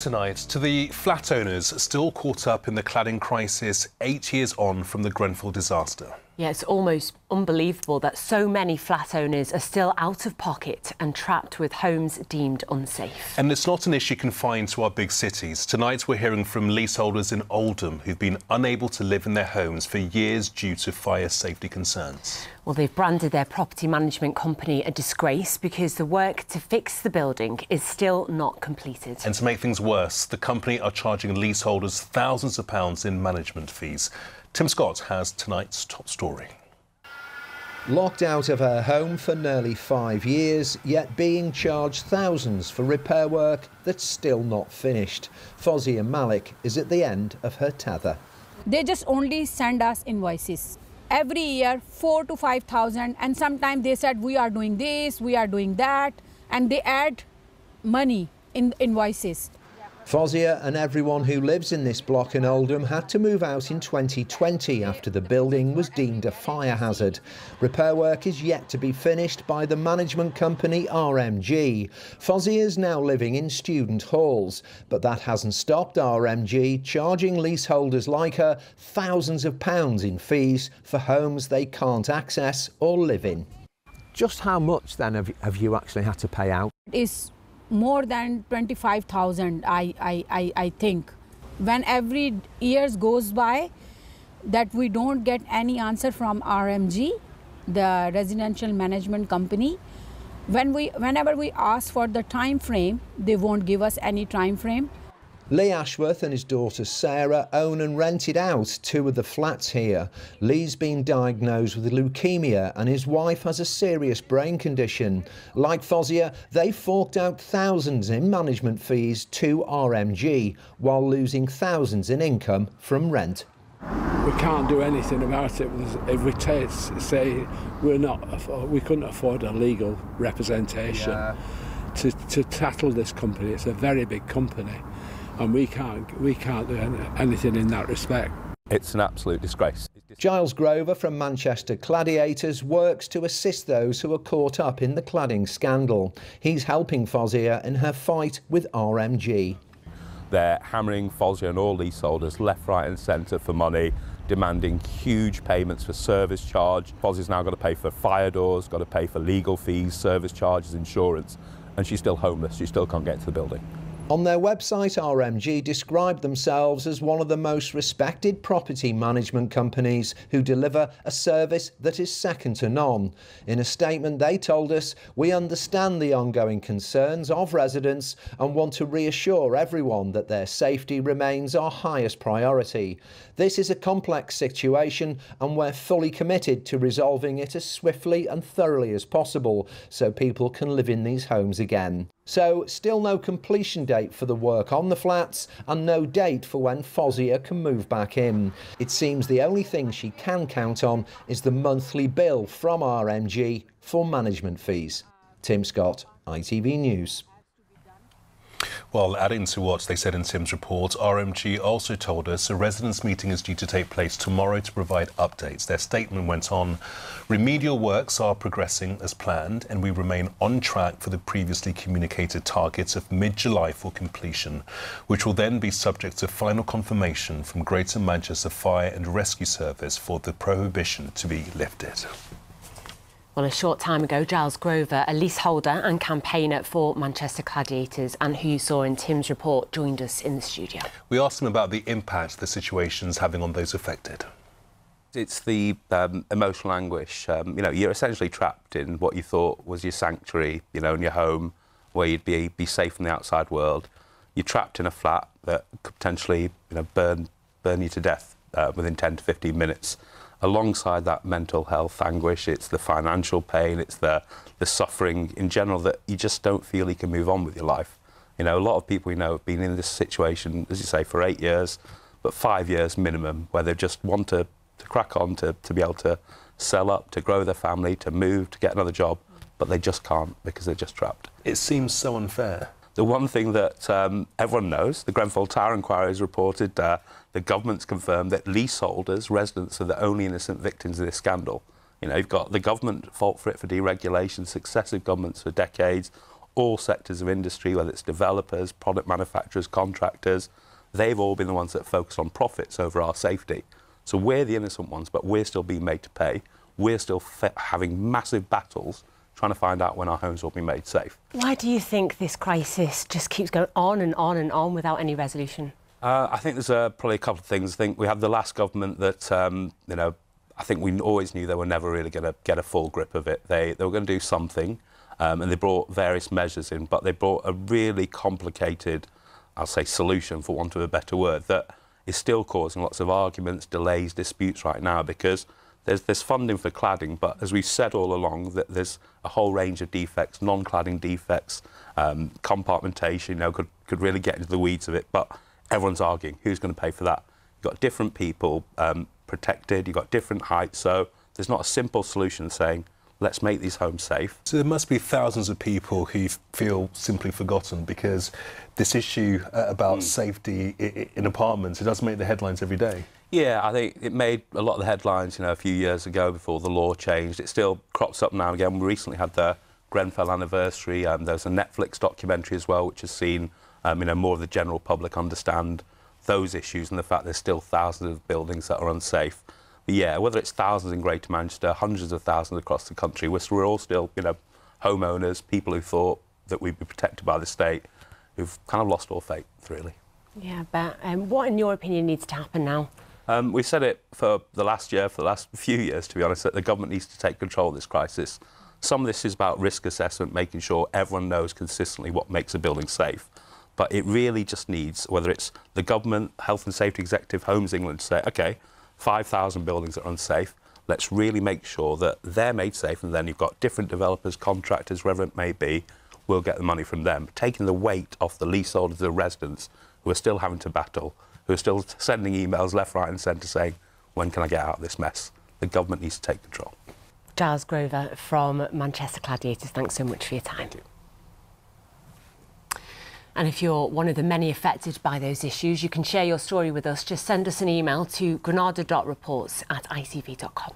Tonight, to the flat owners still caught up in the cladding crisis 8 years on from the Grenfell disaster. Yeah, it's almost unbelievable that so many flat owners are still out of pocket and trapped with homes deemed unsafe. And it's not an issue confined to our big cities. Tonight we're hearing from leaseholders in Oldham who've been unable to live in their homes for years due to fire safety concerns. Well, they've branded their property management company a disgrace because the work to fix the building is still not completed. And to make things worse, the company are charging leaseholders thousands of pounds in management fees. Tim Scott has tonight's top story. Locked out of her home for nearly 5 years, yet being charged thousands for repair work that's still not finished. Fozia Malik is at the end of her tether. They just only send us invoices. Every year, 4,000 to 5,000, and sometimes they said we are doing this, we are doing that, and they add money in invoices. Fozia and everyone who lives in this block in Oldham had to move out in 2020 after the building was deemed a fire hazard. Repair work is yet to be finished by the management company RMG. Fozia is now living in student halls, but that hasn't stopped RMG charging leaseholders like her thousands of pounds in fees for homes they can't access or live in. Just how much then have you actually had to pay out? It's more than 25,000, I think. When every year goes by that we don't get any answer from RMG, the residential management company, whenever we ask for the time frame, they won't give us any time frame. Lee Ashworth and his daughter Sarah own and rented out 2 of the flats here. Lee's been diagnosed with leukemia and his wife has a serious brain condition. Like Fozia, they forked out thousands in management fees to RMG while losing thousands in income from rent. We can't do anything about it. If we say we couldn't afford a legal representation to tackle this company. It's a very big company. And we can't do anything in that respect. It's an absolute disgrace. Giles Grover from Manchester Cladiators works to assist those who are caught up in the cladding scandal. He's helping Fozia in her fight with RMG. They're hammering Fozia and all leaseholders left, right and centre for money, demanding huge payments for service charge. Fozia's now got to pay for fire doors, got to pay for legal fees, service charges, insurance, and she's still homeless. She still can't get to the building. On their website, RMG described themselves as one of the most respected property management companies who deliver a service that is second to none. In a statement, they told us, "We understand the ongoing concerns of residents and want to reassure everyone that their safety remains our highest priority. This is a complex situation and we're fully committed to resolving it as swiftly and thoroughly as possible so people can live in these homes again." So, still no completion date for the work on the flats and no date for when Fozia can move back in. It seems the only thing she can count on is the monthly bill from RMG for management fees. Tim Scott, ITV News. Well, adding to what they said in Tim's report, RMG also told us a residents' meeting is due to take place tomorrow to provide updates. Their statement went on, "Remedial works are progressing as planned and we remain on track for the previously communicated targets of mid-July for completion, which will then be subject to final confirmation from Greater Manchester Fire and Rescue Service for the prohibition to be lifted." Well, a short time ago, Giles Grover, a leaseholder and campaigner for Manchester Cladiators and who you saw in Tim's report, joined us in the studio. We asked him about the impact the situation's having on those affected. It's the emotional anguish. You know, you're essentially trapped in what you thought was your sanctuary, you know, in your home, where you'd be safe from the outside world. You're trapped in a flat that could potentially, you know, burn you to death within 10 to 15 minutes. Alongside that mental health anguish, it's the financial pain, it's the suffering in general that you just don't feel you can move on with your life. You know, a lot of people we know have been in this situation, as you say, for 8 years, but 5 years minimum, where they just want to crack on, to be able to sell up, to grow their family, to move, to get another job, but they just can't because they're just trapped. It seems so unfair. The one thing that everyone knows, the Grenfell Tower inquiry has reported, the government's confirmed that leaseholders, residents, are the only innocent victims of this scandal. You know, you've got the government fault for it for deregulation, successive governments for decades, all sectors of industry, whether it's developers, product manufacturers, contractors, they've all been the ones that focus on profits over our safety. So we're the innocent ones, but we're still being made to pay. We're still having massive battles trying to find out when our homes will be made safe. Why do you think this crisis just keeps going on and on and on without any resolution? I think there's probably a couple of things. I think we had the last government that, you know, I think we always knew they were never really going to get a full grip of it. They were going to do something, and they brought various measures in, but they brought a really complicated, I'll say, solution, for want of a better word, that is still causing lots of arguments, delays, disputes right now, because there's funding for cladding, but as we've said all along, that there's a whole range of defects, non-cladding defects, compartmentation, you know, could really get into the weeds of it, but everyone's arguing who's going to pay for that. You've got different people protected, you've got different heights, so there's not a simple solution saying, let's make these homes safe. So there must be thousands of people who feel simply forgotten, because this issue about safety in apartments, it does make the headlines every day. Yeah, I think it made a lot of the headlines, you know, a few years ago before the law changed. It still crops up now and again. We recently had the Grenfell anniversary. There's a Netflix documentary as well, which has seen, you know, more of the general public understand those issues and the fact there's still thousands of buildings that are unsafe. But yeah, whether it's thousands in Greater Manchester, hundreds of thousands across the country, we're all still, you know, homeowners, people who thought that we'd be protected by the state, who've kind of lost all faith, really. Yeah, but what, in your opinion, needs to happen now? We've said it for the last year, for the last few years, to be honest, that the government needs to take control of this crisis. Some of this is about risk assessment, making sure everyone knows consistently what makes a building safe. But it really just needs, whether it's the government, Health and Safety Executive, Homes England, to say, OK, 5,000 buildings are unsafe, let's really make sure that they're made safe, and then you've got different developers, contractors, wherever it may be, we'll get the money from them, taking the weight off the leaseholders, the residents, who are still having to battle, who are still sending emails left, right and centre saying, when can I get out of this mess? The government needs to take control. Giles Grover from Manchester Cladiators, thanks so much for your time. Thank you. And if you're one of the many affected by those issues, you can share your story with us. Just send us an email to granada.reports@itv.com.